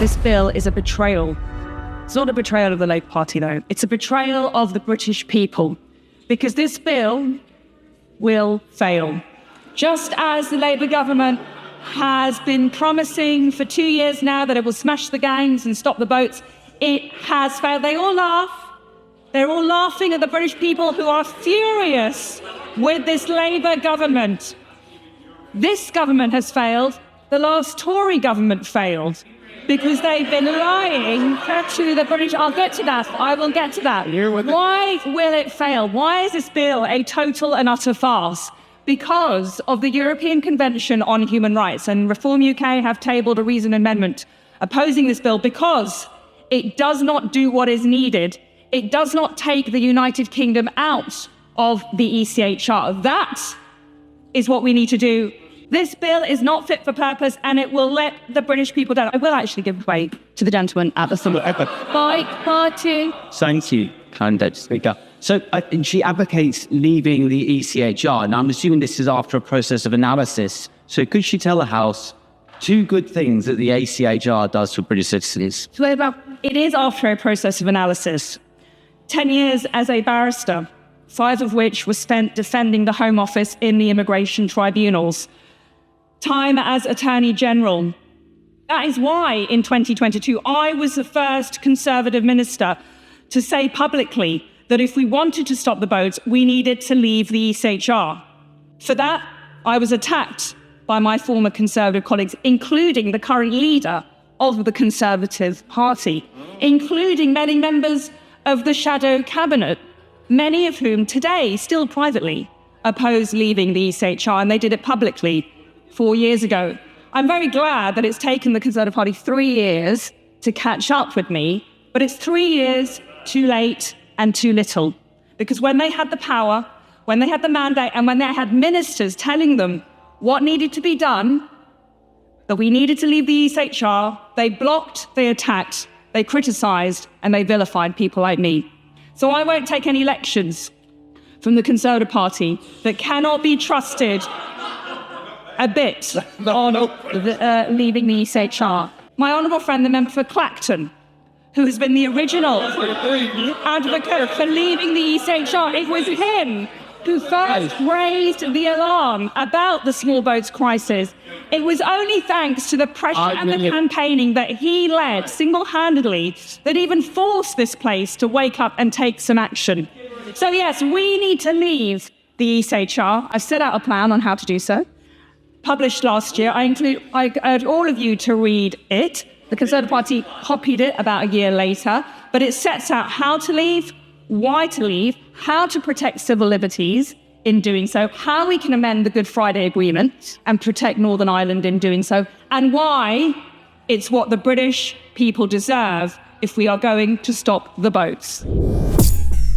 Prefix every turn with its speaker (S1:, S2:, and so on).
S1: this bill is a betrayal. It's not a betrayal of the Labour Party, though. It's a betrayal of the British people, because this bill will fail. Just as the Labour government has been promising for 2 years now that it will smash the gangs and stop the boats, it has failed. They all laugh. They're all laughing at the British people who are furious with this Labour government. This government has failed. The last Tory government failed because they've been lying to the British. I'll get to that. I will get to that. Why will it fail? Why is this bill a total and utter farce? Because of the European Convention on Human Rights, and Reform UK have tabled a reasoned amendment opposing this bill because it does not do what is needed. It does not take the United Kingdom out of the ECHR. That is what we need to do. This bill is not fit for purpose, and it will let the British people down. I will actually give way to the gentleman at the front. Bye, party.
S2: Thank you, candidate speaker. So she advocates leaving the ECHR, and I'm assuming this is after a process of analysis. So could she tell the House 2 good things that the ECHR does for British citizens?
S1: It is after a process of analysis. 10 years as a barrister, 5 of which was spent defending the Home Office in the immigration tribunals. Time as Attorney General. That is why in 2022, I was the first Conservative minister to say publicly that if we wanted to stop the boats, we needed to leave the ECHR. For that, I was attacked by my former Conservative colleagues, including the current leader of the Conservative Party, including many members of the shadow cabinet, many of whom today, still privately, oppose leaving the ECHR, and they did it publicly 4 years ago. I'm very glad that it's taken the Conservative Party 3 years to catch up with me, but it's 3 years too late and too little. Because when they had the power, when they had the mandate, and when they had ministers telling them what needed to be done, that we needed to leave the ECHR, they blocked, they attacked, they criticised, and they vilified people like me. So I won't take any lections from the Conservative Party that cannot be trusted a bit on leaving the ECHR. My honourable friend, the member for Clacton, who has been the original advocate for leaving the ECHR, it was him who first raised the alarm about the small boats crisis. It was only thanks to the pressure and the campaigning that he led single-handedly that even forced this place to wake up and take some action. So yes, we need to leave the ECHR. I've set out a plan on how to do so. Published last year. I urge all of you to read it. The Conservative Party copied it about a year later, but it sets out how to leave, why to leave, how to protect civil liberties in doing so, how we can amend the Good Friday Agreement and protect Northern Ireland in doing so, and why it's what the British people deserve if we are going to stop the boats.